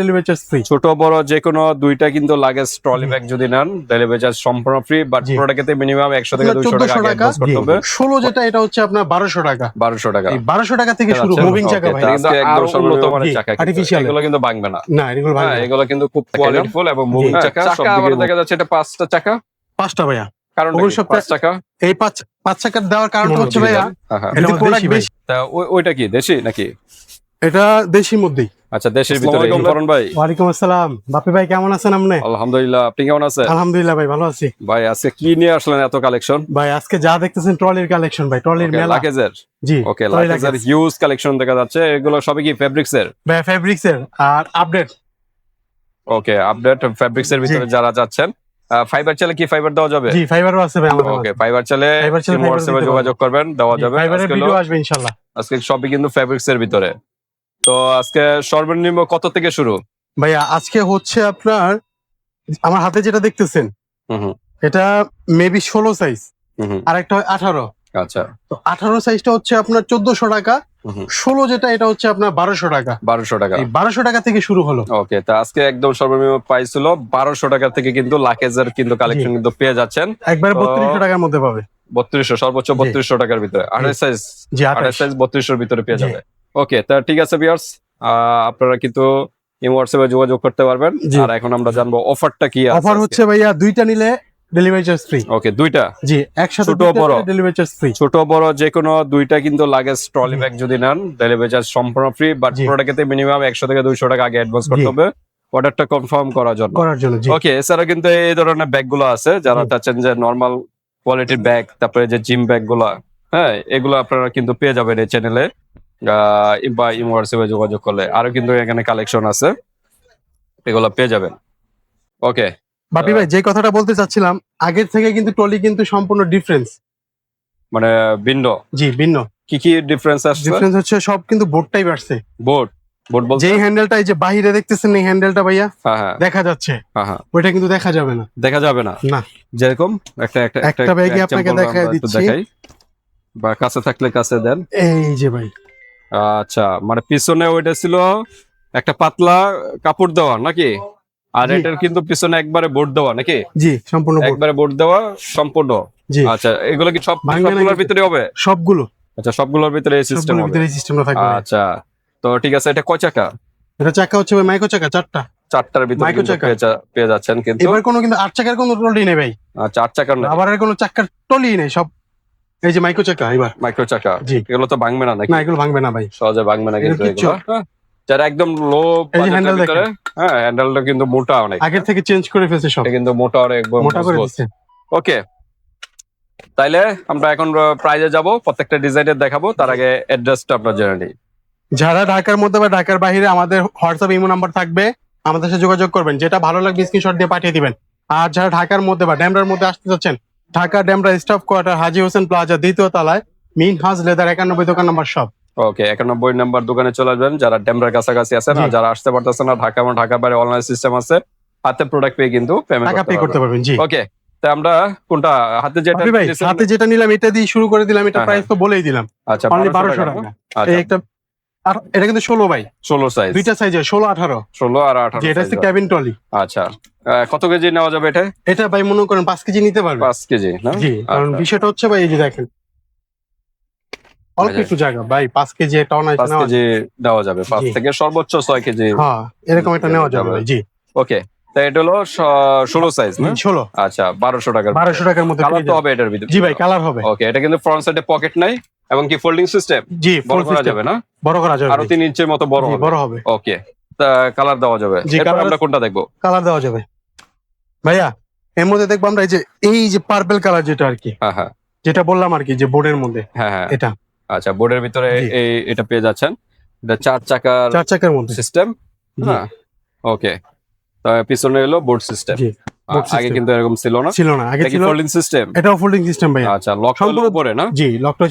Delivery charge free. ছোট বড় যে কোনো দুইটা কিন্তু লাগেজ ট্রলি ব্যাগ যদি নেন ডেলিভারি চার্জ সম্পূর্ণ ফ্রি, বাট প্রোডাক্টে মিনিমাম 100 থেকে 200 টাকা আগে অ্যাডভান্স করতে হবে। 16 যেটা এটা হচ্ছে আপনার 1200 টাকা। 1200 টাকা, এই 1200 টাকা থেকে শুরু। মুভিং চাকা ভাই, আজকে একদম উন্নত মানের চাকা, আর্টিফিশিয়াল, এগুলো কিন্তু ভাঙবে না। না এগুলো ভাঙবে না, এগুলো কিন্তু খুব কোয়ালিটিফুল এবং মুভিং চাকা। সব দিকে দেখা যাচ্ছে এটা 5টা চাকা। 5টা ভাইয়া, কারণ 5 চাকা, এই 5 চাকার দেওয়ার কারণটা হচ্ছে ভাইয়া এটা প্রোডাক্ট বেশি। তা ওইটা কি দেশি নাকি? এটা দেশির মধ্যেই। আচ্ছা, দেশের ভিতরে। করুন ভাই। ওয়ালাইকুম আসসালাম বাপি ভাই, কেমন আছেন আপনি? আলহামদুলিল্লাহ, আপনি কেমন আছেন? আলহামদুলিল্লাহ ভাই, ভালো আছি ভাই। আজকে কি নিয়ে আসলেন এত কালেকশন? ভাই আজকে যা দেখতেছেন ট্রলির কালেকশন ভাই, ট্রলির মেলা। লাগেজের? জি ওকে, লাগেজের হিউজ কালেকশন দেখা যাচ্ছে। এগুলো সবই কি ফেব্রিক্স এর? ভাই ফেব্রিক্স এর আর আপডেট। ওকে, আপডেট ফেব্রিক্স এর ভিতরে যারা যাচ্ছেন। ফাইবার চাইলে কি ফাইবার দেওয়া যাবে? জি ফাইবারও আছে ভাই আমাদের। ওকে, ফাইবার চাইলে হোয়াটসঅ্যাপে যোগাযোগ করবেন, দেওয়া যাবে। ফাইবারের ভিডিও আসবে ইনশাআল্লাহ। আজকে সবই কিন্তু ফেব্রিক্স এর ভিতরে। তো আজকে সর্বনিম্ন কত থেকে শুরু? ভাইয়া আজকে হচ্ছে আপনার আমার হাতে যেটা দেখতেছেন এটা মেবি 16 সাইজ, আর একটা 18। আচ্ছা, তো 18 সাইজটা হচ্ছে আপনার 1400 টাকা, 16 যেটা এটা হচ্ছে আপনার 1200 টাকা। 1200 টাকা, এই 1200 টাকা থেকে শুরু হলো। ওকে, তো আজকে একদম সর্বনিম্ন প্রাইস হলো 1200 টাকা থেকে কিন্তু লাগেজের কিন্তু কালেকশন কিন্তু পেয়ে যাচ্ছেন। একবারে 3200 টাকার মধ্যে পাবে। 3200, সর্বোচ্চ 3200 টাকার ভিতরে। 28 সাইজ, জি 28 সাইজ 3200 এর ভিতরে পেয়ে যাবে। ওকে, তা ঠিক আছে ভিউয়ার্স, আপনারা কিন্তু হোয়াটসঅ্যাপে যোগাযোগ করতে পারবেন। আর এখন আমরা জানবো অফারটা কি আছে। অফার হচ্ছে ভাইয়া দুইটা নিলে ডেলিভারি চার্জ ফ্রি। ওকে, দুইটা? জি, একসাথে ছোট বড় ডেলিভারি চার্জ ফ্রি। ছোট বড় যে কোনো দুইটা কিন্তু লাগেজ ট্রলি ব্যাগ যদি নেন ডেলিভারি চার্জ সম্পূর্ণ ফ্রি, বাট প্রোডাক্টে মিনিমাম 100 থেকে 200 টাকা আগে অ্যাডভান্স করতে হবে অর্ডারটা কনফার্ম করার জন্য। ওকে, এছাড়া কিন্তু এই ধরনের ব্যাগ গুলো আছে যারা চাচ্ছেন যে নরমাল কোয়ালিটির ব্যাগ, তারপরে যে জিম ব্যাগ গুলা, হ্যাঁ, এগুলো আপনারা কিন্তু পেয়ে যাবেন এই চ্যানেলে বা হোয়াটসঅ্যাপে যোগাযোগ করলে। আরো কিন্তু এখানে কালেকশন আছে, এগুলো পেয়ে যাবেন। ওকে বাপি ভাই, যে কথাটা বলতে চাচ্ছিলাম, আগের থেকে কিন্তু ট্রলি কিন্তু সম্পূর্ণ ডিফারেন্স, মানে ভিন্ন। জি ভিন্ন। কি কি ডিফারেন্স আসছে? ডিফারেন্স হচ্ছে সব কিন্তু বোর্ড টাইপ আসছে। বোর্ড বলতে যেই হ্যান্ডেলটা এই যে বাহিরে দেখতেছেন এই হ্যান্ডেলটা ভাইয়া দেখা যাচ্ছে, ওইটা কিন্তু দেখা যাবে না। দেখা যাবে না? না, যেরকম একটা ব্যাগই আপনাকে দেখাই দিচ্ছি, বা কাছে থাকলে কাছে দেন। এই যে ভাই, আচ্ছা, মানে পিছনে ওইটা ছিল একটা পাতলা কাপড় দেওয়া নাকি? আর এটার কিন্তু পিছনে একবারে বোর্ড দেওয়া নাকি? জি, সম্পূর্ণ একবারে বোর্ড দেওয়া সম্পূর্ণ। জি। আচ্ছা, এগুলো কি সব সবগুলোর ভিতরে হবে? সবগুলো। আচ্ছা, সবগুলোর ভিতরে এই সিস্টেম হবে। আচ্ছা, তো ঠিক আছে। এটা কয় চাকা? এটা চাকা হচ্ছে ভাই মাইক্রো চাকা, 4টার ভিতরে পেয়ে যাচ্ছেন। কিন্তু এবার কোনো কিন্তু 8 চাকার কোনো ট্রলি নেই ভাই। আচ্ছা, 8 চাকার না, আবার কোনো চাকার ট্রলি নেই, সব এই যে মাইক্রো চাকা। এবার মাইক্রো চাকা। জি, এগুলো তো ভাঙবে না নাকি? না, এগুলো ভাঙবে না ভাই, সহজে ভাঙবে না কিন্তু এগুলো। যারা একদম লো বাজেটের ভিতরে, হ্যাঁ, হ্যান্ডেলটা কিন্তু মোটা অনেক, আগের থেকে চেঞ্জ করে ফেলছে সব, কিন্তু মোটা অনেক, মোটা করে দিয়েছে। ওকে, তাইলে আমরা এখন প্রাইজে যাব, প্রত্যেকটা ডিজাইনের দেখাবো। তার আগে অ্যাড্রেসটা আপনারা জেনে নিই। যারা ঢাকার মধ্যে বা ঢাকার বাইরে, আমাদের হোয়াটসঅ্যাপ ইমো নাম্বার থাকবে, আমাদের সাথে যোগাযোগ করবেন। যেটা ভালো লাগবে স্ক্রিনশট দিয়ে পাঠিয়ে দিবেন। আর যারা ঢাকার মধ্যে বা ডেমরার মধ্যে আসতে চাচ্ছেন, ঢাকা ডেমরা স্টাফ কোয়ার্টার, হাজী হোসেন প্লাজা, 2য় তলায়, মিনহাজ লেদার 91 দোকান নাম্বার সব। ওকে, 91 নাম্বার দোকানে চলে আসবেন যারা ডেমরার কাছাকাছি আছেন। আর যারা আসতে পারতেছেন না, ঢাকা এবং ঢাকার বাইরে অনলাইন সিস্টেম আছে, হাতে প্রোডাক্ট পেয়ে কিন্তু পেমেন্ট করতে পারবেন। জি, ওকে, তাই আমরা কোনটা হাতে যেটা নিলাম এটা দিয়ে শুরু করে দিলাম। এটা প্রাইস তো বলেই দিলাম। আচ্ছা, 1200 টাকা। এই একটা, আর এটা কিন্তু 16 ভাই, 16 সাইজ, দুইটা সাইজে 16 18। 16 আর 18, এটা হচ্ছে ক্যাবিন ট্রলি। আচ্ছা, কত কেজি নেওয়া যাবে এটা? এটা ভাই মনে করেন 5 কেজি নিতে পারবে। 5 কেজি না? জি, কারণ বিষয়টা হচ্ছে ভাই, এই যে দেখেন অল্প একটু জায়গা ভাই, 5 কেজি একটা অনায়াসে 5 কেজি দেওয়া যাবে। 5 থেকে সর্বোচ্চ 6 কেজি, হ্যাঁ, এরকম একটা নেওয়া যাবে। জি, ওকে, তাই এটা হলো 16 সাইজ না? 16। আচ্ছা, 1200 টাকার মধ্যে কালার তো হবে এটার ভিতরে? জি ভাই, কালার হবে। ওকে, এটা কিন্তু ফ্রন্ট সাইডে পকেট নাই এবং কি ফোল্ডিং সিস্টেম। জি, বড় করা যাবে না? বড় করা যাবে, আরো 3 ইঞ্চির মতো বড় হবে। ওকে, তা কালার দেওয়া যাবে। এরপর আমরা কোনটা দেখবো? কালার দেওয়া যাবে ভাইয়া। এর মধ্যে দেখবো আমরা এই যে পার্পল কালার, যেটা আর কি, হ্যাঁ, যেটা বললাম আর কি, যে বোর্ডের মধ্যে, হ্যাঁ, এটা। আচ্ছা, বোর্ডের ভিতরে এটা পেয়ে যাচ্ছেন। এটা 4 চাকার মধ্যে সিস্টেম। হ্যাঁ, ওকে, পিছনে হলো বোর্ড সিস্টেম। আগে কিন্তু এরকম ছিল না। আগে ছিল ফোল্ডিং সিস্টেম। এটাও ফোল্ডিং সিস্টেম ভাই। আচ্ছা, লকটা হলো উপরে না? জি, লকটা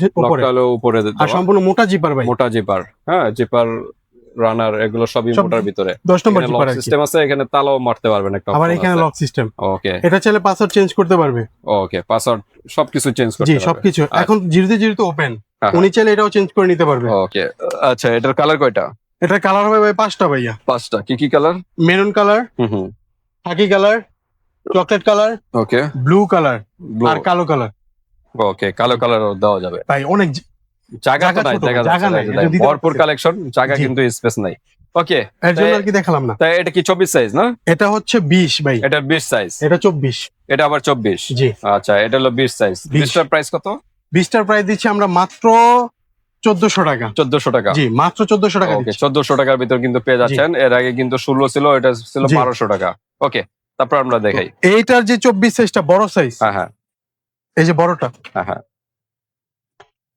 হলো উপরে, আর সম্পূর্ণ মোটা জিপার ভাই, মোটা জিপার। হ্যাঁ, জিপার রানার এগুলো সবই মোটার ভিতরে। 10 নম্বর জিপার সিস্টেম আছে। এখানে তালাও মারতে পারবেন একটা, আবার এখানে লক সিস্টেম। ওকে, এটা চাইলে পাসওয়ার্ড চেঞ্জ করতে পারবে। ওকে, পাসওয়ার্ড সবকিছু চেঞ্জ করতে পারবে। জি, সবকিছু এখন জিরোতে ওপেন, উনি চাইলে এটাও চেঞ্জ করে নিতে পারবে। ওকে, আচ্ছা, এটার কালার কয়টা? এটা কালার হবে ভাই 5টা ভাইয়া। 5টা কি কি কালার? মেরুন কালার, হুম, খাকি কালার, চকলেট কালার, ওকে, ব্লু কালার আর কালো কালার। ওকে, কালো কালার দেওয়া যাবে ভাই অনেক জায়গা তো নাই, ছোট, দেখা জায়গা নাই, যাচ্ছে এটা দিতে ভরপুর পারতেছি। কালেকশন, জায়গা জি। কিন্তু স্পেস নাই। ওকে, এর জন্য আর কি দেখালাম না। তাই এটা কি 24 সাইজ না? এটা হচ্ছে 20 ভাই। এটা 20 সাইজ, এটা 24। এটা আবার 24। জি। আচ্ছা, এটা হলো 20 সাইজ। 20 20টার প্রাইস কত? 20টার প্রাইস দিচ্ছি আমরা মাত্র 1400 টাকা। 1400 টাকা। জি, মাত্র 1400 টাকা ওকে, দিচ্ছি। 1400 টাকার ভিতর কিন্তু পেয়ে যাচ্ছেন। এর আগে কিন্তু 16 ছিল, এটা ছিল জি। 1200 টাকা। ওকে, তারপর আমরা দেখাই। এইটার যে 24 সাইজটা বড় সাইজ, হ্যাঁ হ্যাঁ এই যে বড়টা, হ্যাঁ হ্যাঁ,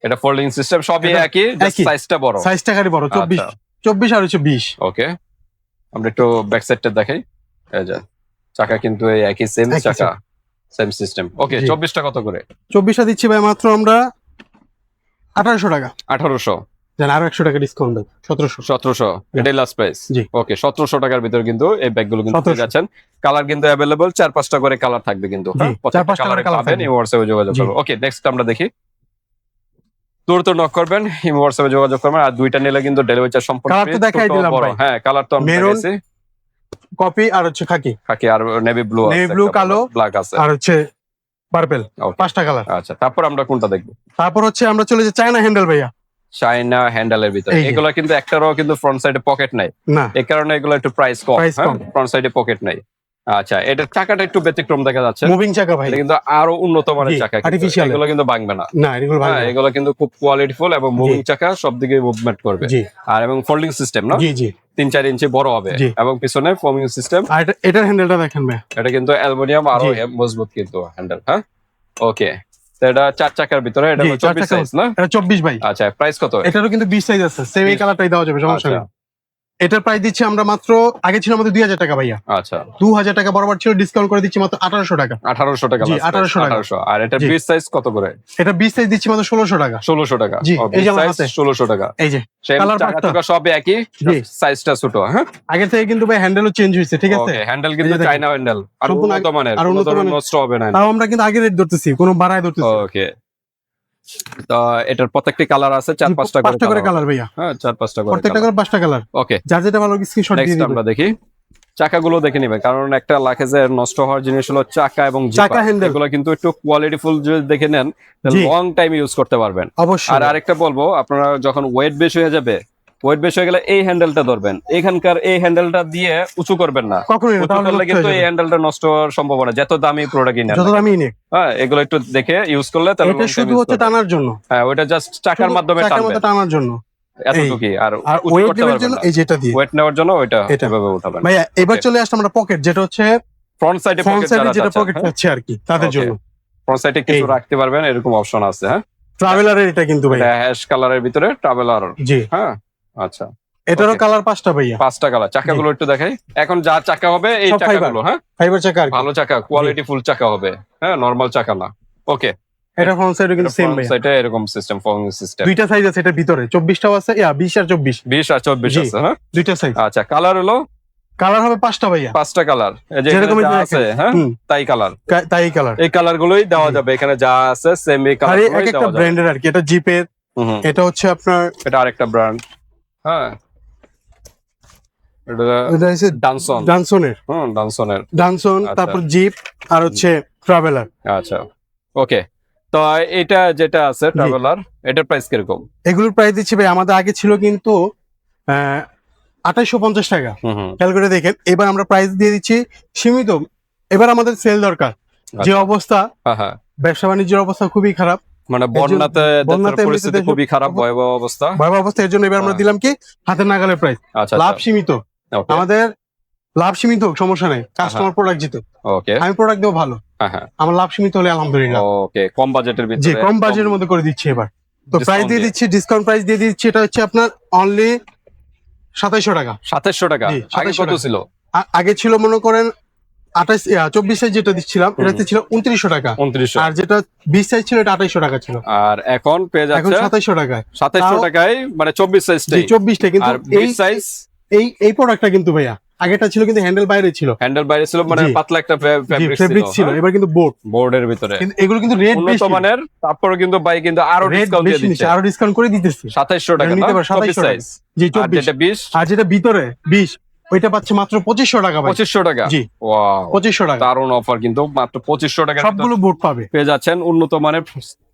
এটা ফোল্ডিং সিস্টেম, সবই এটা একই, জাস্ট একই। সাইজটা বড়। সাইজটা খালি বড়, 24 আচ্ছা। 24 আর হচ্ছে 20। ওকে, আমরা একটু ব্যাক সাইডটা দেখাই। এই যে চাকা কিন্তু এই একই, সেম একই চাকা, সেম সিস্টেম। ওকে, জি। 24টা কত করে? 24টা দিচ্ছি ভাই মাত্র আমরা 1800 টাকা। 1800। জান আরো 100 টাকা ডিসকাউন্ট দেন, 1700। 1700, এটাই লাস্ট প্রাইস। জি। ওকে, 1700 টাকার ভিতর কিন্তু এই ব্যাগগুলো কিন্তু পেয়ে 1700 যাচ্ছেন। কালার কিন্তু অ্যাভেলেবল, 4-5টা করে কালার থাকবে কিন্তু। জি, 4-5টা কালার করে colour পাবেন, থাকবে। এই হোয়াটসঅ্যাপে যোগাযোগ জি। করবেন। ওকে, নেক্সট আমরা দেখি। দ্রুত নক করবেন, এই হোয়াটসঅ্যাপে যোগাযোগ করবেন। আর দুইটা নিলে কিন্তু ডেলিভারি চার্জ সম্পূর্ণ কালার তো free, দেখাই ছোট দিলাম বড়। ভাই। হ্যাঁ, কালার তো আমরা মেরুন, দেখাইছি। কপি আর হচ্ছে খাকি, খাকি আর নেভি ব্লু, নেভি ব্লু, কালো ব্ল্যাক আছে। আর হচ্ছে পার্পল, Okay. 5টা কালার। আচ্ছা, তারপর আমরা কোনটা দেখবো? তারপর হচ্ছে আমরা চলে যাই চায়না হ্যান্ডেল ভাইয়া। চায়না হ্যান্ডেলের ভিতরে এই যে। এগুলো কিন্তু একটারও কিন্তু ফ্রন্ট সাইডে পকেট নাই, না, এই কারণে এগুলো একটু প্রাইস কম। Price কম। ফ্রন্ট সাইডে পকেট নাই। আচ্ছা, এটার চাকাটা একটু ব্যতিক্রম দেখা যাচ্ছে। মুভিং চাকা ভাই। এটা কিন্তু আরো উন্নত মানের জি, চাকা, artificial এগুলো কিন্তু ভাঙবে না। না, এগুলো ভালো হ্যাঁ, এগুলো কিন্তু খুব কোয়ালিটিফুল এবং মুভিং চাকা, সব দিকে মুভমেন্ট করবে। জি আর এবং ফোল্ডিং সিস্টেম না, জি জি 3-4 ইঞ্চি বড় হবে জি। এবং পিছনে ফোমিং সিস্টেম। আর এটার হ্যান্ডেলটা দেখেন ভাই, এটা কিন্তু অ্যালুমিনিয়াম, আরো জি। মজবুত কিন্তু হ্যান্ডেল। হ্যাঁ, ওকে, তো এটা 4 চাকার ভিতরে, এটা জি, 24 4 চাকা সাইজ না? এটা 24 ভাই। আচ্ছা, প্রাইস কত? এটারও কিন্তু 20 সাইজ আছে, সেম এই 20 কালারটাই দেওয়া যাবে, সমস্যা আচ্ছা নেই। এটার প্রাইস দিচ্ছি আমরা মাত্র, আগে ছিল আমাদের 2000 টাকা ভাইয়া, আচ্ছা, 2000 টাকা বরাবর ছিল, ডিসকাউন্ট করে দিচ্ছি মাত্র 1800 টাকা। 1800 টাকা। জি, last price, 1800 টাকা। 1800। আর এটা জি। 20 সাইজ কত করে? এটা 20 সাইজ দিচ্ছি মাত্র 1600 টাকা। 1600 টাকা। জি, ও, এই 20 যে আমার সাইজ হাতে। 1600 টাকা। এই যে সেম কালার চাকা পাঁচটা। টাকা সব একই, জি। সাইজটা ছোট। হ্যাঁ, আগের থেকে কিন্তু ভাই হ্যান্ডেলও চেঞ্জ হয়েছে, ঠিক আছে। ওকে, হ্যান্ডেল কিন্তু এই যে দেখেন। চায়না হ্যান্ডেল, আর সম্পূর্ণ উন্নত মানের, আর কোনো উন্নত ধরনের মানের। নষ্ট হবে না। তাও আমরা কিন্তু আগে রেট ধরতেছি, কোনো বাড়ায় ধরতেছি। ওকে, তো এটার প্রত্যেকটি কালার আছে, 4-5টা 5টা করে করে কালার ভাইয়া, হ্যাঁ, 4-5টা করে প্রত্যেকটা colour। করে 5টা কালার। ওকে, যার যেটা ভালো স্ক্রিনশট দিয়ে নেক্সট দিবেন। আমরা দেখি। চাকাগুলো দেখে নিবেন, কারণ একটা লাকেজের নষ্ট হওয়ার জিনিস হলো চাকা এবং চাকা, handle। এগুলো কিন্তু একটু কোয়ালিটিফুল যদি দেখে নেন, জি। লং টাইম ইউজ করতে পারবেন। অবশ্যই। আর আরেকটা বলবো, আপনারা যখন ওয়েট বেশি হয়ে যাবে, ওয়েট বেশি হয়ে গেলে এই হ্যান্ডেলটা ধরবেন, এখানকার এই হ্যান্ডেলটা দিয়ে উঁচু করবেন না। কখনোই না, উঁচু তাহলে করলে নষ্ট কিন্তু হয়ে এই যাবে। হ্যান্ডেলটা নষ্ট হওয়ার সম্ভাবনা, যত দামি প্রোডাক্ট কিনেন যত না কেন। দামি নিক, হ্যাঁ, এগুলো একটু দেখে ইউজ করলে তাহলে এটা long time শুধু use হচ্ছে করবেন। টানার জন্য, হ্যাঁ, ওইটা জাস্ট চাকার শুধু মাধ্যমে চাকার টানবেন, মধ্যে টানার জন্য। এতটুকুই। আর আর উঁচু ওয়েট করতে নেওয়ার পারবেন জন্য না, এই যেটা দিয়ে ওয়েট নেওয়ার জন্য ওইটা এটা। এভাবে উঠাবেন। ভাইয়া এবার Okay. চলে আসলাম আমরা পকেট, যেটা হচ্ছে ফ্রন্ট সাইডে ফ্রন্ট পকেট সাইডে যারা যেটা চাচ্ছেন, পকেট হ্যাঁ? আছে আর কি, তাদের Okay. জন্য। ফ্রন্ট সাইডে কিছু এই। রাখতে পারবেন, এরকম অপশন আছে। হ্যাঁ, ট্রাভেলারের এটা কিন্তু ভাইয়া। এটা হ্যাশ কালারের ভিতরে ট্রাভেলার। জি, হ্যাঁ, আচ্ছা, এটারও Okay. কালার 5টা ভাইয়া, 5টা কালার। চাকাগুলো একটু দেখাই। এখন যা চাকা হবে এই সব চাকাগুলো, হ্যাঁ, ফাইবার চাকা আর কি। ভালো চাকা, কোয়ালিটি ফুল চাকা হবে। হ্যাঁ, নরমাল চাকা না। ওকে, এটা ফ্রন্ট সাইডে কিন্তু সেম ফ্রন্ট ভাইয়া। সাইডে এরকম সিস্টেম, ফর্মিং সিস্টেম। দুইটা সাইজ আছে এটার ভিতরে, 24টাও আছে, 20 আর 24, 20 আর 24 জি। আছে। হ্যাঁ, দুইটা সাইজ। আচ্ছা, কালার হলো কালার হবে 5টা ভাইয়া, 5টা কালার। এই যে যেরকম এখানে যা দেখেন। আছে, হ্যাঁ, হুম, তাই কালার। তাই কালার। এই কালার গুলোই দেওয়া জি। যাবে, এখানে যা আছে সেম এই আর কালার এই এক গুলোই একটা দেওয়া যাবে। ব্র্যান্ডের আর কি, এটা জিপের, হুম, এটা হচ্ছে আপনার, এটা আরেকটা ব্র্যান্ড। হ্যাঁ, এটা এটা হচ্ছে ডানসন। ডানসনের, ডানসনের। ডানসন, আচ্ছা। তারপর জিপ আর হচ্ছে ট্রাভেলার। আচ্ছা, ওকে, তো এটা যেটা আছে ট্রাভেলার, এটার প্রাইস কিরকম? এগুলোর প্রাইস দিচ্ছি ভাই, আমাদের আগে ছিল কিন্তু 2850 টাকা, হুম, খেয়াল করে দেখেন। এবার আমরা প্রাইস দিয়ে দিচ্ছি সীমিত, এবার আমাদের সেল দরকার। যে আচ্ছা। অবস্থা, হ্যাঁ, ব্যবসা বাণিজ্যের অবস্থা খুবই খারাপ, মানে বন্যাতে বন্যাতে দেশের পরিস্থিতি এমনিতে খুবই খারাপ, ভয়াবহ অবস্থা। ভয়াবহ অবস্থা। এর জন্য এবার আমরা হ্যাঁ। দিলাম কি হাতের নাগালের প্রাইস, আচ্ছা, লাভ সীমিত। ওকে, আমাদের লাভ সীমিত হোক, সমস্যা নেই, কাস্টমার প্রোডাক্ট জিতো। ওকে, আমি প্রোডাক্ট দেবো ভালো, হ্যাঁ, আমার লাভ সীমিত হলে আলহামদুলিল্লাহ। ওকে, কম বাজেটের জি, ভিতরে, কম বাজেটের মধ্যে করে দিচ্ছি এবার। তো Discount প্রাইস দিয়ে দিয়ে। দিচ্ছি, ডিসকাউন্ট প্রাইস দিয়ে দিচ্ছি, এটা হচ্ছে আপনার অনলি 2700 টাকা। 2700 টাকা। জি, আগে 2700 কত টাকা। ছিল? আগে ছিল মনে করেন 24 সাইজ যেটা দিচ্ছিলাম, এটাতে ছিল 2900 টাকা। 2900। আর যেটা 20 সাইজ ছিল এটা 2800 টাকা ছিল। আর এখন পেয়ে এখন যাচ্ছে 2700 টাকায়। 2700 তাও- টাকায়, মানে 24 জি, সাইজটাই। 24টা কিন্তু আর 20 সাইজ এই প্রোডাক্টটা কিন্তু ভাইয়া আগেটা ছিল কিন্তু হ্যান্ডেল বাইরে ছিল, হ্যান্ডেল বাইরে ছিল, মানে জি। পাতলা একটা ফেব্রিক ফেব্রিক ছিল, এবার কিন্তু বোর্ড, বোর্ডের ভিতরে কিন্তু এগুলো কিন্তু রেট উন্নত বেশি, মানের। তারপরে কিন্তু ভাই কিন্তু আরো রেট ডিসকাউন্ট দিয়ে বেশি দিচ্ছে, নিচ্ছে, আরো ডিসকাউন্ট করে দিতেছি, 2700 টাকা নিতে না, পারো 24 2700 টাকা, সাইজ। জি আর 24, যেটা 20 আর যেটা ভিতরে 20 ওইটা পাচ্ছে মাত্র 2500 টাকা ভাই, 2500 টাকা। জি ওয়াও, 2500 টাকা, দারুণ অফার কিন্তু, মাত্র 2500 টাকা সবগুলো বোর্ড পাবে, পেয়ে যাচ্ছেন। উন্নত মানের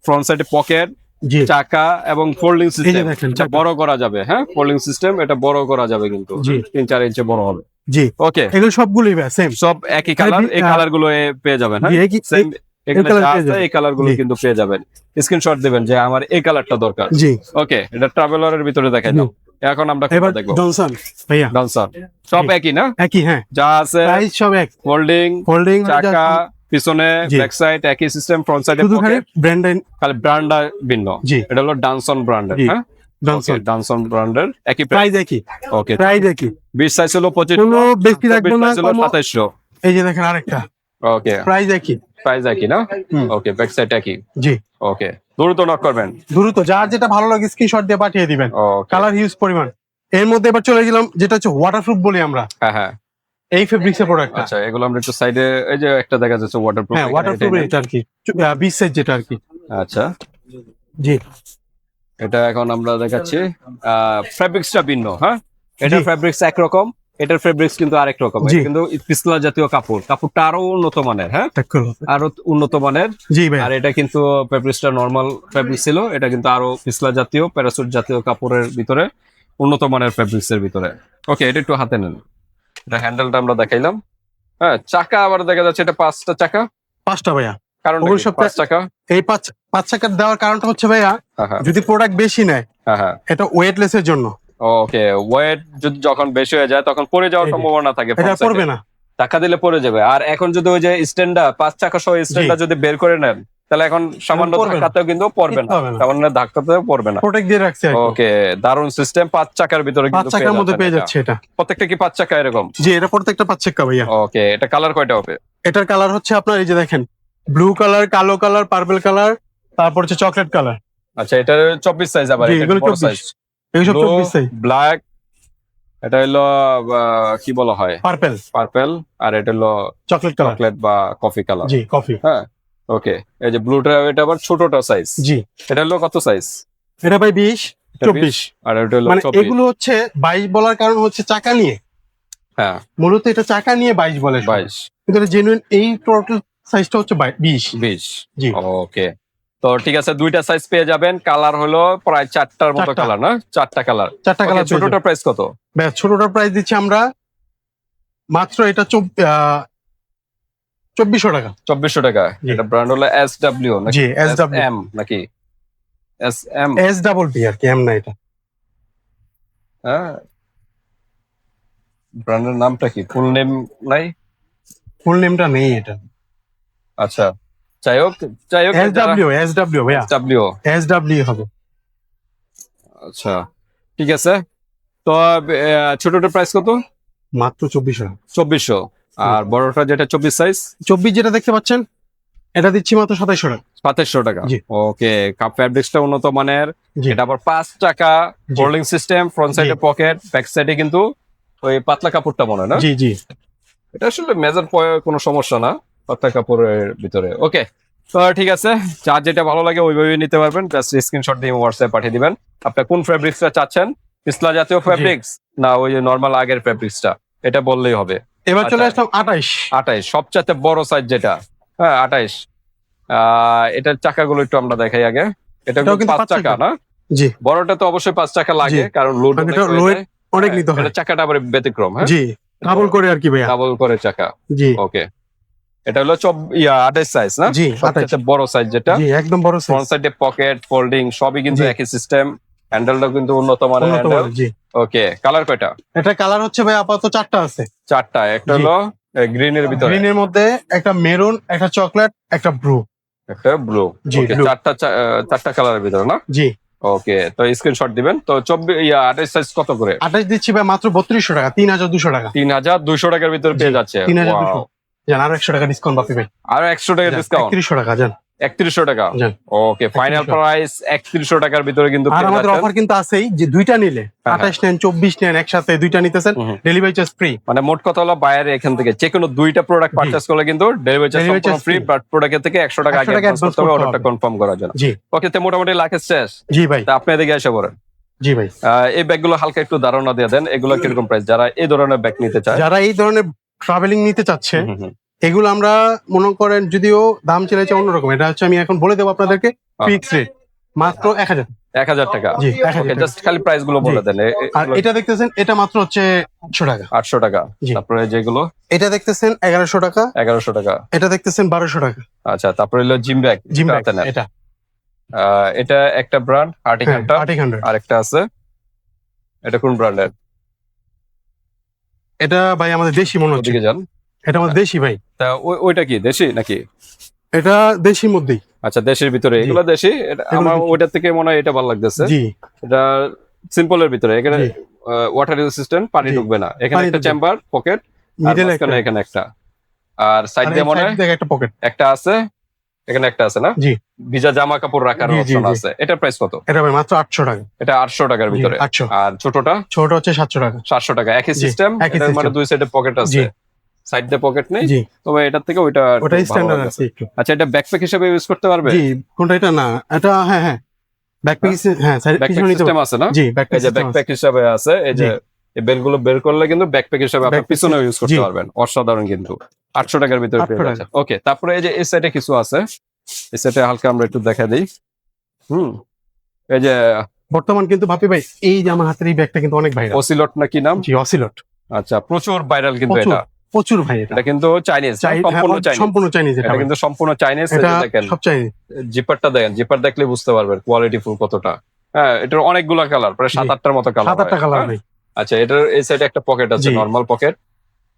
ফ্রন্ট সাইডে পকেট, জি চাকা এবং ফোল্ডিং এই যে সিস্টেম, দেখেন এটা চাকা। বড় করা যাবে। হ্যাঁ, ফোল্ডিং সিস্টেম, এটা বড় করা যাবে কিন্তু, জি 3-4 ইঞ্চি বড় হবে। জি ওকে, এগুলো সবগুলোই ভাই সেম, সব একই কালার, এই কালার গুলো পেয়ে যাবেন। হ্যাঁ, সেম এখানে colour যা পেয়ে আছে যাবেন। এই কালার গুলো জি। কিন্তু পেয়ে যাবেন। স্ক্রিনশট দিবেন যে আমার এই কালারটা দরকার। জি ওকে, এটা ট্রাভেলারের ভিতরে দেখাই দাও। এখন আমরা এবার কোনটা দেখবো? জনসন ভাইয়া, ডান্সার সব জি। একই না, একই, হ্যাঁ যা আছে প্রাইস সব এক, ফোল্ডিং, ফোল্ডিং চাকা, পিছনে জি। ব্যাক সাইড একই সিস্টেম, ফ্রন্ট সাইডে শুধু খালি পকেট, ব্র্যান্ড, খালি ব্র্যান্ডটা ভিন্ন। জি এটা হলো ডানসন ব্র্যান্ডের। জি। হ্যাঁ, জনসন ডানসন ব্র্যান্ডের একই প্রাইস একই, ওকে, প্রাইস একই, 20 সাইজ হলো 2500, কোনো বেশি রাখবো না, 24 সাইজ হলো কমও। 2700। এই যে দেখেন আরেকটা ওকে, প্রাইস একই, প্রাইস একই না, হুম। ওকে, ব্যাক সাইড একই। জি ওকে, দ্রুত নক করবেন। দ্রুত যার যেটা ভালো লাগে স্ক্রিনশট দিয়ে পাঠিয়ে দিবেন, ওকে, কালার হিউজ পরিমাণ। এর মধ্যে এবার চলে গেলাম যেটা হচ্ছে ওয়াটারপ্রুফ বলি আমরা, হ্যাঁ হ্যাঁ, এই ফেব্রিক্সের প্রোডাক্ট, আচ্ছা, এগুলো আমরা একটু সাইডে, এই যে একটা দেখা যাচ্ছে ওয়াটারপ্রুফ, হ্যাঁ ওয়াটারপ্রুফ এটা আর কি 20 সাইজ যেটা আর কি, আচ্ছা, জি এটা এখন আমরা দেখাচ্ছি। ফেব্রিক্সটা ভিন্ন। হ্যাঁ, এটার জি। ফেব্রিক্স একরকম, এটার ফেব্রিক্স কিন্তু আরেক রকম। জি। এটা কিন্তু পিছলা জাতীয় কাপড়, কাপড়টা আরো উন্নত মানের। হ্যাঁ, আরো উন্নত মানের। জি ভাই, আর এটা কিন্তু ফেব্রিক্সটা নরমাল ফেব্রিক ছিল, এটা কিন্তু আরো পিছলা জাতীয় প্যারাসুট জাতীয় কাপড়ের ভিতরে, উন্নত মানের ফেব্রিক্সের ভিতরে। ওকে, এটা একটু হাতে নেন। এটা হ্যান্ডেলটা আমরা দেখাইলাম। হ্যাঁ, চাকা আবার দেখা যাচ্ছে এটা 5টা চাকা। 5টা ভাইয়া, কারণ ওগুলো সব 5 চাকা। এই 5 টাকার দেওয়ার কারণটা হচ্ছে ভাইয়া, হ্যাঁ হ্যাঁ যদি প্রোডাক্ট বেশি নেয় হ্যাঁ হ্যাঁ, এটা ওয়েটলেস এর জন্য, ওকে, ওয়েট যদি যখন বেশি হয়ে যায় তখন পড়ে যাওয়ার এই যে, সম্ভাবনা থাকে, এটা front side এ। পড়বে না, টাকা দিলে পড়ে যাবে। আর এখন যদি ওই যে স্ট্যান্ডটা 5 চাকা সহ স্ট্যান্ডটা যদি বের করে নেন, তাহলে এখন সামান্য পড়বে না। ধাক্কাতেও কিন্তু পড়বে না, কিচ্ছু হবে না। সামান্য ধাক্কাতেও পড়বে না। প্রোটেক্ট দিয়ে রাখছে একদম। ওকে, দারুন সিস্টেম, 5 চাকার ভিতরে 5 কিন্তু টাকার মধ্যে পেয়ে এটা। যাচ্ছে এটা, প্রত্যেকটা কি 5 চাকা এরকম? জি এটা প্রত্যেকটা 5 টাকা ভাইয়া। ওকে, এটা কালার কয়টা হবে? এটার কালার হচ্ছে আপনার এই যে দেখেন, ব্লু কালার, কালো কালার, পার্পল কালার, তারপর হচ্ছে চকলেট কালার, আচ্ছা, এটা 24 সাইজ, আবার জি এটা এগুলো বড় 24, সাইজ, এগুলো সব 24 সাইজ, ব্ল্যাক, এটা হলো কি বলা হয়, পার্পল, পার্পল, আর এটা হলো চকলেট কালার, চকলেট বা কফি কালার। জি কফি, হ্যাঁ, ওকে, এই যে ব্লুটা, এটা আবার ছোটটা সাইজ। জি এটা হলো কত সাইজ? এটা ভাই 20 এটা 24, আর এটা হলো মানে 24। এগুলো হচ্ছে 22 বলার কারণ হচ্ছে চাকা নিয়ে, হ্যাঁ, মূলত এটা চাকা নিয়ে 22 বলে সবাই। 22, কিন্তু এটা জেনুইন এই টোটাল সাইজটা হচ্ছে 20, 20। জি ওকে, তো ঠিক আছে, দুইটা সাইজ পেয়ে যাবেন। কালার হলো প্রায় 4টার মতো 4টা। কালার, না 4টা কালার। 4টা কালার। ছোটটার প্রাইস কত? ব্যাস ছোটটার প্রাইস দিচ্ছি আমরা মাত্র এটা 2400 টাকা, 2400 টাকা। জি। এটা ব্র্যান্ড হলো SW নাকি জি SW, SM নাকি SM? SWP আর কি, এম না এটা, হ্যাঁ, ব্র্যান্ডের নামটা কি, ফুল নেম নাই? ফুল নেমটা নেই এটা, আচ্ছা, যাই হোক, SW ভাইয়া, SW। SW হবে, আচ্ছা, ঠিক আছে। তো ছোটটার প্রাইস কত? মাত্র 2400 টাকা। 2400। আর বড়টা যেটা 24 সাইজ, 24 যেটা দেখতে পাচ্ছেন এটা দিচ্ছি মাত্র 2700 টাকা, 2700 টাকা। জি। ওকে, কাপ ফ্যাব্রিক্সটা উন্নত মানের। জি এটা আবার 5 টাকা, জি। ফোল্ডিং সিস্টেম, ফ্রন্ট সাইডে জি। পকেট, ব্যাক সাইডে কিন্তু ওই পাতলা কাপড়টা মনে হয় না? জি জি এটা আসলে মেজার কোনো সমস্যা না পাতলা কাপড়ের ভিতরে। ওকে, তো ঠিক আছে, যার যেটা ভালো লাগে ওইভাবে নিতে পারবেন। জাস্ট স্ক্রিনশট দিয়ে হোয়াটসঅ্যাপে পাঠিয়ে দিবেন। আপনি কোন ফেব্রিক্সটা চাচ্ছেন, পিছলা জাতীয় ফেব্রিক্স না ওই যে নরমাল আগের ফেব্রিক্সটা, এটা বললেই হবে। এবার চলে আচ্ছা। আসলাম 28, 28 সবচাইতে বড় সাইজ যেটা, হ্যাঁ 28। এটার চাকাগুলো একটু আমরা দেখাই আগে। এটা এটাও কিন্তু 5 5 চাকা চাকা। না? জি বড়টা তো অবশ্যই 5 চাকা লাগে, জি। কারণ লোড মানে এটা load অনেক নিতে হয়, এটা চাকাটা আবার ব্যতিক্রম। হ্যাঁ, জি ডাবল করে আর কি ভাইয়া, ডাবল করে চাকা। জি ওকে, এটা হলো 28 সাইজ না? জি, সবচেয়ে বড় সাইজ যেটা। জি একদম বড় ফ্রন্ট সাইজ, সাইডে পকেট, ফোল্ডিং সবই কিন্তু জি। একই সিস্টেম। হ্যান্ডেলটাও কিন্তু উন্নত মানের উন্নত হ্যান্ডেল। মানের, জি। ওকে, কালার কয়টা? এটা কালার হচ্ছে ভাই আপাতত 4টা আছে, 4টা। একটা জি। হলো গ্রিনের ভিতরে, গ্রিনের মধ্যে একটা মেরুন, একটা চকলেট, একটা ব্লু, একটা ব্লু। জি, ওকে, blue। 4টা কালারের ভিতরে না? জি ওকে, তো স্ক্রিনশট দিবেন। তো 28 সাইজ কত করে? 28 দিচ্ছি ভাই মাত্র 3200 টাকা, 3200 টাকা, 3200 টাকার ভিতরে পেয়ে জি, যাচ্ছে। 3200 Wow! জান, আরো 100 টাকা ডিসকাউন্ট পাবি ভাই, আর 100 টাকা ডিসকাউন্ট। 3100 টাকা জান, 3100 টাকা। যান। ওকে, ফাইনাল প্রাইস 3100 টাকার ভিতরে কিন্তু আর পেয়ে আমাদের যাচ্ছেন। অফার কিন্তু আছেই যে দুইটা নিলে হ্যাঁ, 28 নেন 24 নেন একসাথে দুইটা নিতেছেন ডেলিভারি চার্জ ফ্রি। মানে মোট কথা হলো বাইরে এখান থেকে যে কোনো দুইটা প্রোডাক্ট পারচেজ করলে কিন্তু ডেলিভারি চার্জ Delivery সম্পূর্ণ charge ফ্রি, free। বাট প্রোডাক্টের থেকে 100 টাকা 100 আগে টাকা অ্যাডভান্স advance করতে হবে করতে অর্ডারটা হবে। কনফার্ম করার জন্য। জি ওকে, তো মোটামুটি লাখের শেষ। জি ভাই, তা আপনি এদিকে এসে পড়েন। জি ভাই। এই ব্যাগগুলো হালকা একটু ধারণা দিয়ে দেন, এগুলো কিরকম প্রাইস যারা এই ধরনের ব্যাগ নিতে চায়? যারা এই ধরনের ট্রাভেলিং নিতে চাচ্ছে হুম, হুম, এগুলো আমরা মনে করেন যদিও দাম চাইছে অন্যরকম, এটা হচ্ছে আমি এখন বলে দেবো আপনাদেরকে ফিক্স রেট মাত্র 1000। 1000 টাকা। জি 1000 ওকে, টাকা। জাস্ট খালি প্রাইস গুলো বলে দেন। আর এটা দেখতেছেন এটা মাত্র হচ্ছে 800 টাকা। 800 টাকা। জি। তারপরে যেগুলো এটা দেখতেছেন 1100 টাকা। 1100 টাকা। এটা দেখতেছেন 1200 টাকা। আচ্ছা, তারপরে হলো জিম ব্যাগ। জিম ব্যাগ এটা এটা একটা ব্র্যান্ড আর্টিক হ্যাঁ, হান্টার, Arctic Hunter। আর একটা আছে এটা কোন ব্র্যান্ডের? এটা ভাই আমাদের দেশি মনে হচ্ছে, ওদিকে যান। এটা আমাদের দেশি ভাই, তা ওইটা কি দেশি নাকি? এটা দেশির মধ্যেই। আচ্ছা, দেশের ভিতরে জি। এগুলো দেশি। আমার দেশি। ওইটার থেকে মনে হয় এটা ভালো লাগতেছে। জি এটা সিম্পলের ভিতরে, এখানে জি। ওয়াটার রেজিস্ট্যান্ট, পানি জি। ঢুকবে না। এখানে পানি একটা ঢুকবে। চেম্বার পকেট, আর মিডল মাঝখানে একটা এখানে একটা, আর সাইড দিয়ে মনে হয় একটা পকেট। একটা আছে, এখানে একটা আছে না? জি ভিজা জামা কাপড় রাখার জি, জি, অপশন জি। আছে। এটার প্রাইস কত? এটা ভাই মাত্র 800 টাকা। এটা 800 টাকার জি, ভিতরে। 800। আর ছোটটা ছোট হচ্ছে 700 টাকা। 700 টাকা। একই জি, সিস্টেম, একই এটার মানে system। দুই সাইডে পকেট আছে, জি সাইড দিয়ে পকেট নেই। জি, তবে এটার থেকে ওইটা একটু ওটাই ভালো স্ট্যান্ডার্ড লাগতেছে। আছে একটু। আচ্ছা, এটা ব্যাকপ্যাক হিসেবে ইউজ করতে পারবে? জি কোনটা এটা না এটা হ্যাঁ হ্যাঁ ব্যাকপ্যাক হ্যাঁ ব্যাকপ্যাক পিছনে নিতে সিস্টেম পারবেন। আছে না? জি এই ব্যাকপ্যাক যে ব্যাকপ্যাক হিসেবে আছে, এই যে জি। এই বেলগুলো বের করলে কিন্তু ব্যাকপ্যাক হিসেবে আপনার Backpack পিছনে ইউজ করতে জি। পারবেন। অসাধারণ কিন্তু 800 টাকার ভিতরে 800 পেয়ে টাকা। যাচ্ছেন। ওকে, তারপরে এই যে এই সাইডে কিছু আছে, এই সাইডে হালকা আমরা একটু দেখা দিই। এই যে বর্তমান কিন্তু ভাবি ভাই এই যে আমার হাতের এই ব্যাগটা কিন্তু অনেক ভাইরাল। ওসিলট না কি নাম? জি অসিলট। আচ্ছা, প্রচুর ভাইরাল কিন্তু প্রচুর এটা। প্রচুর ভাই এটা এটা কিন্তু চাইনিজ, হ্যাঁ, সম্পূর্ণ চাইনিজ। সম্পূর্ণ চাইনিজ এটা এটা ভাই। কিন্তু সম্পূর্ণ চাইনিজ। এটা দেখেন সব চাইনিজ। জিপারটা দেখেন, জিপার দেখলে বুঝতে পারবেন কোয়ালিটি ফুল কতটা। হ্যাঁ, এটার অনেকগুলা কালার, প্রায় 7-8টার মতো কালার। 7-8টা কালার ভাই। আচ্ছা, এটার এই সাইডে একটা পকেট আছে, জি। Normal pocket.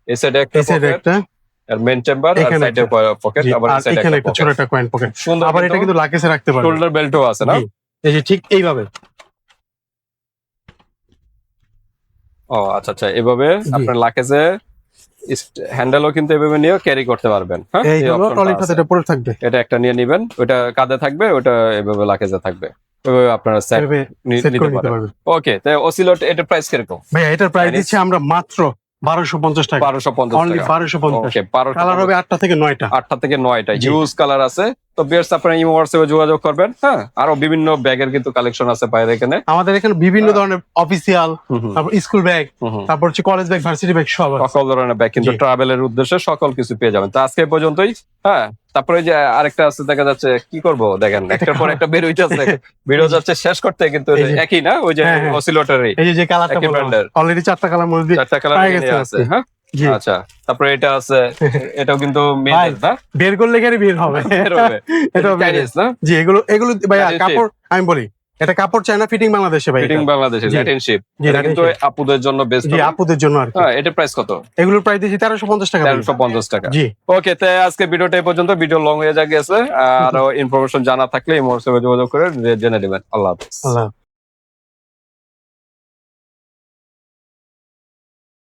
এই সাইডে একটা এই সাইডে পকেট, একটা আর মেন চেম্বার, আর এখানে সাইডে পকেট, জি, আবার আর এই সাইডে এখানে একটা একটা ছোট পকেট। একটা কয়েন পকেট। সুন্দর, আবার এটা কিন্তু লাগেজে রাখতে পারবেন। শোল্ডার বেল্টও আছে না? জি, এই যে ঠিক এইভাবে। ও আচ্ছা আচ্ছা, এভাবে জি। আপনার লাগেজে হ্যান্ডেলও কিন্তু এভাবে নিয়ে ক্যারি করতে পারবেন। হ্যাঁ, এই এই হলো optionটা ট্রলির আছে। সাথে এটা পড়ে থাকবে। এটা একটা নিয়ে নিবেন, ওটা কাঁধে থাকবে, ওটা এভাবে লাগেজে থাকবে, ওইভাবে আপনারা সেট এভাবে সেট নিতে করে নিতে পারেন। পারবেন। ওকে, তাই ওসিলট এটার প্রাইস কিরকম? ভাই এটার প্রাইস Chinese? দিচ্ছি আমরা মাত্র 1250 টাকা। 1250 অনলি টাকা। 1250। ওকে, কালার হবে 8টা থেকে 9টা। 8টা থেকে 9টা জি। ইউজ কালার আছে। তো বিয়ার্স, আপনারা ইমো হোয়াটসঅ্যাপে যোগাযোগ করবেন। হ্যাঁ, আরো বিভিন্ন ব্যাগের কিন্তু কালেকশন আছে বাইরে এখানে। আমাদের এখানে বিভিন্ন ধরনের অফিসিয়াল, হুম হুম, তারপর স্কুল ব্যাগ, হুম হুম। তারপর হচ্ছে কলেজ ব্যাগ, ভার্সিটি ব্যাগ সব আছে। সকল ধরনের ব্যাগ কিন্তু জি। ট্রাভেলের উদ্দেশ্যে সকল কিছু পেয়ে যাবেন। তো আজকে এই পর্যন্তই। হ্যাঁ, তারপরে যে আরেকটা আছে দেখা যাচ্ছে, কি করব দেখেন, একটার পর একটা বের হইতেছে, ভিডিও যাচ্ছে শেষ করতে, কিন্তু এই যে- একই না, ওই যে হ্যাঁ, হ্যাঁ। অসিলেটরই এই যে কালারটা একই বললাম ব্র্যান্ডের। অলরেডি 4টা কালার মধ্যে 4টা কালার পাই গেছে আছে। আজকে। হ্যাঁ, জি আচ্ছা, তারপরে এটা আছে, এটাও কিন্তু মেয়েদের না? বের করলে গেলে বের হবে। বের হবে। এটা চাইনিজ না? জি এগুলো ভাইয়া Chinese কাপড় আমি বলি এটা কাপড় চায় না, ফিটিং বাংলাদেশে ভাই ফিটিং এটা। বাংলাদেশে জি। Latin sheep. জি, এটা Latin কিন্তু ship। আপুদের জন্য বেস্ট। জি আপুদের জন্য আর কি। হ্যাঁ, এটার প্রাইস কত? এগুলোর প্রাইস দিয়েছি 1350 টাকা। 1350 টাকা। জি ওকে, তাই আজকে ভিডিওটা এই পর্যন্ত। ভিডিও লং হয়ে গেছে। আরো ইনফরমেশন জানা থাকলে এই মোবাইলে যোগাযোগ করে জেনে নেবেন। আল্লাহ হাফেজ। আল্লাহ।